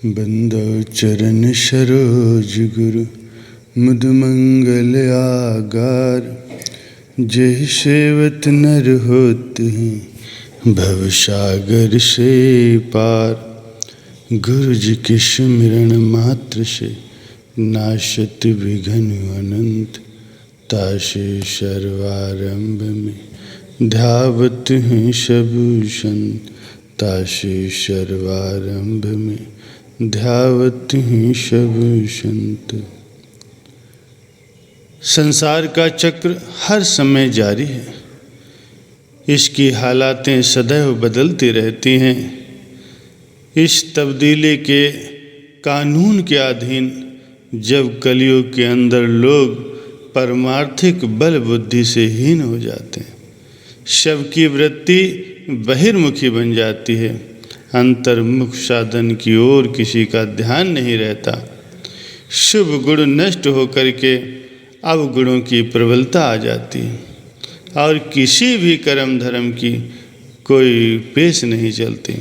बंदो चरण सरोज गुरु मुद मंगल आगार। जय सेवत नर होत हैं भव सागर से पार। गुरु जी के सिमरन मात्र से नाशत विघ्न अनंत। तासे सर्वारंभ में ध्यावत हैं सब संत। तासे सर्वारंभ में ध्यावत हैं सब संत। संसार का चक्र हर समय जारी है। इसकी हालातें सदैव बदलती रहती हैं। इस तब्दीली के कानून के अधीन जब कलयुग के अंदर लोग परमार्थिक बल बुद्धि से हीन हो जाते हैं, सबकी वृत्ति बहिर्मुखी बन जाती है, अंतर्मुख साधन की ओर किसी का ध्यान नहीं रहता, शुभ गुण नष्ट होकर के अवगुणों की प्रबलता आ जाती है और किसी भी कर्म धर्म की कोई पेश नहीं चलती,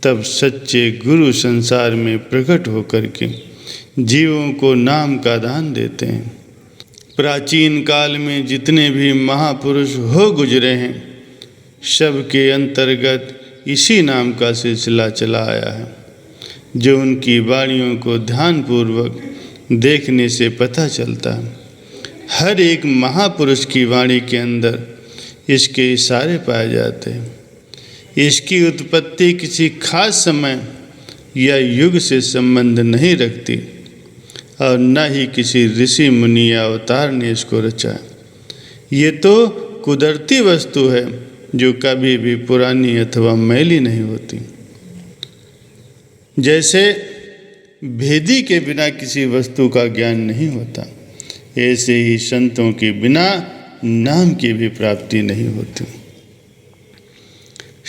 तब सच्चे गुरु संसार में प्रकट होकर के जीवों को नाम का दान देते हैं। प्राचीन काल में जितने भी महापुरुष हो गुजरे हैं, सबके अंतर्गत इसी नाम का सिलसिला चला आया है, जो उनकी वाणियों को ध्यानपूर्वक देखने से पता चलता है। हर एक महापुरुष की वाणी के अंदर इसके इशारे पाए जाते हैं। इसकी उत्पत्ति किसी खास समय या युग से संबंध नहीं रखती और न ही किसी ऋषि मुनि या अवतार ने इसको रचा। ये तो कुदरती वस्तु है जो कभी भी पुरानी अथवा मैली नहीं होती। जैसे भेदी के बिना किसी वस्तु का ज्ञान नहीं होता, ऐसे ही संतों के बिना नाम की भी प्राप्ति नहीं होती।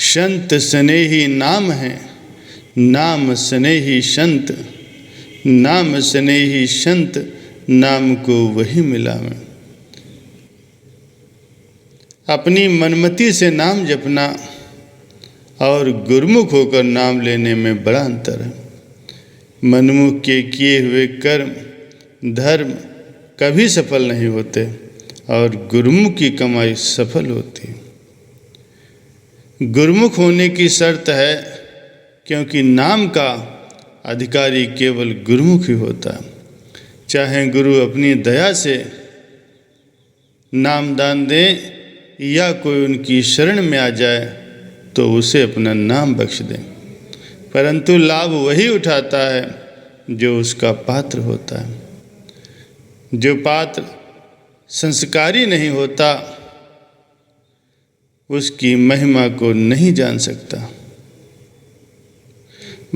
संत स्नेही नाम है, नाम स्नेही संत। नाम स्नेही संत, नाम को वही मिला मैं। अपनी मनमति से नाम जपना और गुरमुख होकर नाम लेने में बड़ा अंतर है। मनमुख के किए हुए कर्म धर्म कभी सफल नहीं होते और गुरमुख की कमाई सफल होती है। गुरमुख होने की शर्त है, क्योंकि नाम का अधिकारी केवल गुरमुख ही होता है। चाहे गुरु अपनी दया से नाम दान दें या कोई उनकी शरण में आ जाए तो उसे अपना नाम बख्श दें, परंतु लाभ वही उठाता है जो उसका पात्र होता है। जो पात्र संस्कारी नहीं होता उसकी महिमा को नहीं जान सकता।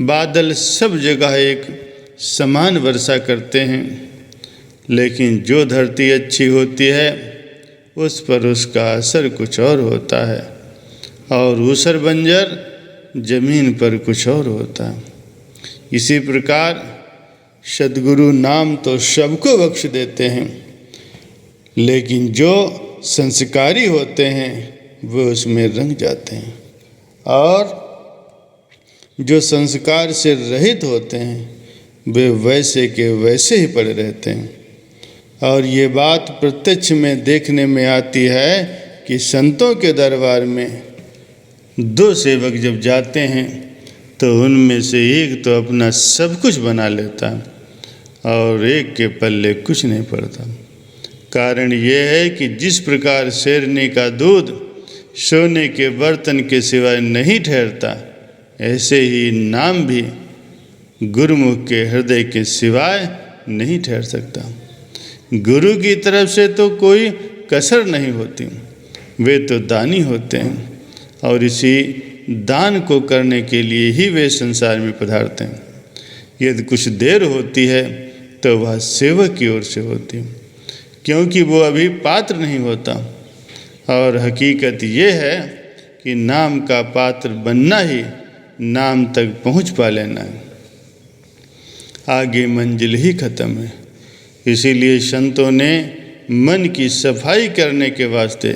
बादल सब जगह एक समान वर्षा करते हैं, लेकिन जो धरती अच्छी होती है उस पर उसका असर कुछ और होता है और ऊसर बंजर जमीन पर कुछ और होता है। इसी प्रकार सद्गुरु नाम तो सबको बख्श देते हैं, लेकिन जो संस्कारी होते हैं वो उसमें रंग जाते हैं और जो संस्कार से रहित होते हैं वे वैसे के वैसे ही पड़े रहते हैं। और ये बात प्रत्यक्ष में देखने में आती है कि संतों के दरबार में दो सेवक जब जाते हैं तो उनमें से एक तो अपना सब कुछ बना लेता है और एक के पल्ले कुछ नहीं पड़ता। कारण ये है कि जिस प्रकार शेरनी का दूध सोने के बर्तन के सिवाय नहीं ठहरता, ऐसे ही नाम भी गुरुमुख के हृदय के सिवाय नहीं ठहर सकता। गुरु की तरफ से तो कोई कसर नहीं होती, वे तो दानी होते हैं और इसी दान को करने के लिए ही वे संसार में पधारते हैं। यदि कुछ देर होती है तो वह सेवक की ओर से होती है, क्योंकि वो अभी पात्र नहीं होता। और हकीकत ये है कि नाम का पात्र बनना ही नाम तक पहुंच पा लेना है, आगे मंजिल ही खत्म है। इसीलिए संतों ने मन की सफाई करने के वास्ते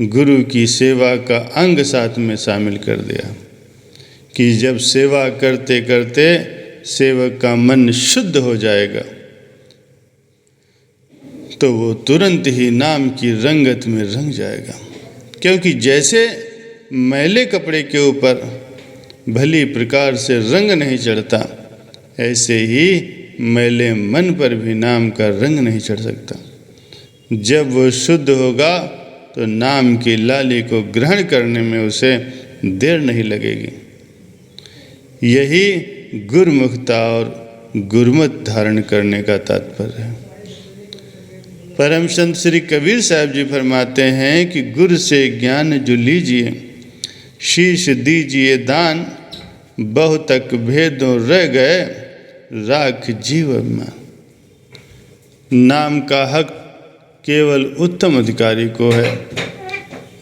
गुरु की सेवा का अंग साथ में शामिल कर दिया कि जब सेवा करते करते सेवक का मन शुद्ध हो जाएगा तो वो तुरंत ही नाम की रंगत में रंग जाएगा। क्योंकि जैसे मैले कपड़े के ऊपर भली प्रकार से रंग नहीं चढ़ता, ऐसे ही मैले मन पर भी नाम का रंग नहीं चढ़ सकता। जब वो शुद्ध होगा तो नाम की लाली को ग्रहण करने में उसे देर नहीं लगेगी। यही गुरुमुखता और गुरुमत धारण करने का तात्पर्य है। परम संत श्री कबीर साहब जी फरमाते हैं कि गुरु से ज्ञान जो लीजिए, शीश दीजिए दान, बहु तक भेदों रह गए, राख जीव अभिमान। नाम का हक केवल उत्तम अधिकारी को है,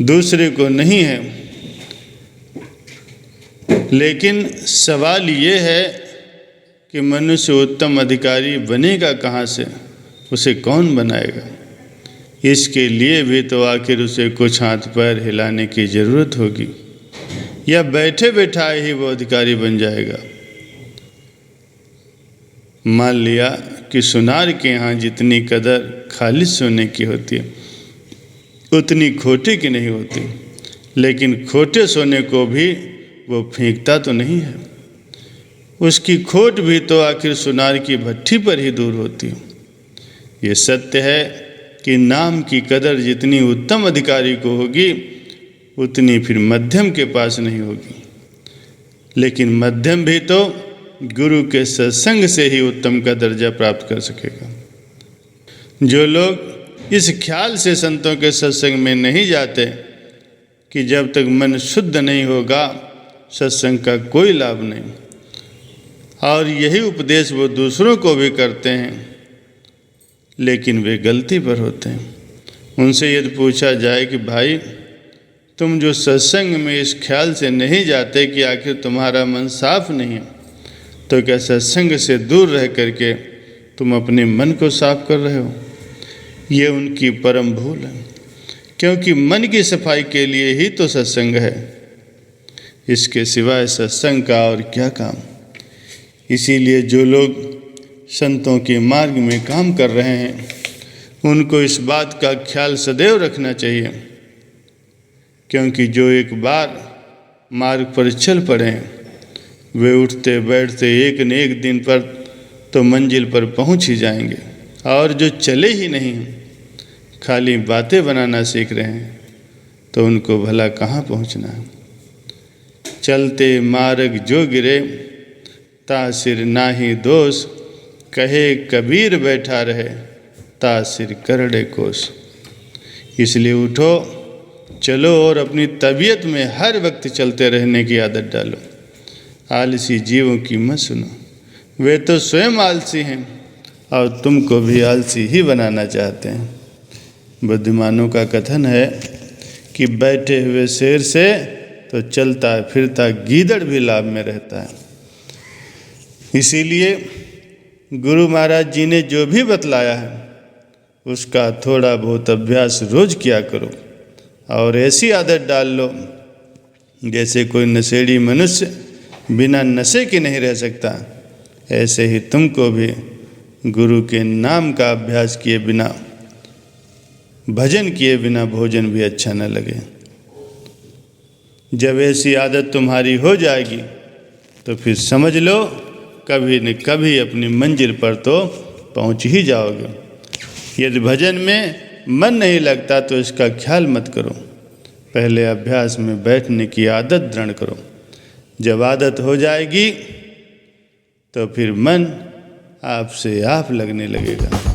दूसरे को नहीं है। लेकिन सवाल ये है कि मनुष्य उत्तम अधिकारी बनेगा कहाँ से, उसे कौन बनाएगा? इसके लिए भी तो आखिर उसे कुछ हाथ पैर हिलाने की ज़रूरत होगी, या बैठे बैठाए ही वो अधिकारी बन जाएगा। मान लिया कि सुनार के यहाँ जितनी कदर खालिस सोने की होती है उतनी खोटे की नहीं होती, लेकिन खोटे सोने को भी वो फेंकता तो नहीं है। उसकी खोट भी तो आखिर सुनार की भट्ठी पर ही दूर होती है। ये सत्य है कि नाम की कदर जितनी उत्तम अधिकारी को होगी उतनी फिर मध्यम के पास नहीं होगी। लेकिन मध्यम भी तो गुरु के सत्संग से ही उत्तम का दर्जा प्राप्त कर सकेगा। जो लोग इस ख्याल से संतों के सत्संग में नहीं जाते कि जब तक मन शुद्ध नहीं होगा सत्संग का कोई लाभ नहीं, और यही उपदेश वो दूसरों को भी करते हैं, लेकिन वे गलती पर होते हैं। उनसे यदि पूछा जाए कि भाई तुम जो सत्संग में इस ख्याल से नहीं जाते कि आखिर तुम्हारा मन साफ नहीं है, तो क्या सत्संग से दूर रह करके तुम अपने मन को साफ कर रहे हो? ये उनकी परम भूल है, क्योंकि मन की सफाई के लिए ही तो सत्संग है। इसके सिवाय सत्संग का और क्या काम। इसीलिए जो लोग संतों के मार्ग में काम कर रहे हैं उनको इस बात का ख्याल सदैव रखना चाहिए, क्योंकि जो एक बार मार्ग पर चल पड़े वे उठते बैठते एक न एक दिन पर तो मंजिल पर पहुंच ही जाएंगे। और जो चले ही नहीं खाली बातें बनाना सीख रहे हैं तो उनको भला कहाँ पहुंचना है। चलते मार्ग जो गिरे तासिर नाही दोष, कहे कबीर बैठा रहे तासिर करड़े कोस। इसलिए उठो चलो और अपनी तबीयत में हर वक्त चलते रहने की आदत डालो। आलसी जीवों की मत सुनो, वे तो स्वयं आलसी हैं और तुमको भी आलसी ही बनाना चाहते हैं। बुद्धिमानों का कथन है कि बैठे हुए शेर से तो चलता फिरता गीदड़ भी लाभ में रहता है। इसीलिए गुरु महाराज जी ने जो भी बतलाया है उसका थोड़ा बहुत अभ्यास रोज किया करो, और ऐसी आदत डाल लो जैसे कोई नशेड़ी मनुष्य बिना नशे के नहीं रह सकता। ऐसे ही तुमको भी गुरु के नाम का अभ्यास किए बिना, भजन किए बिना भोजन भी अच्छा न लगे। जब ऐसी आदत तुम्हारी हो जाएगी तो फिर समझ लो कभी न कभी अपनी मंजिल पर तो पहुंच ही जाओगे। यदि भजन में मन नहीं लगता तो इसका ख्याल मत करो, पहले अभ्यास में बैठने की आदत दृढ़ करो। जब आदत हो जाएगी तो फिर मन आपसे आप लगने लगेगा।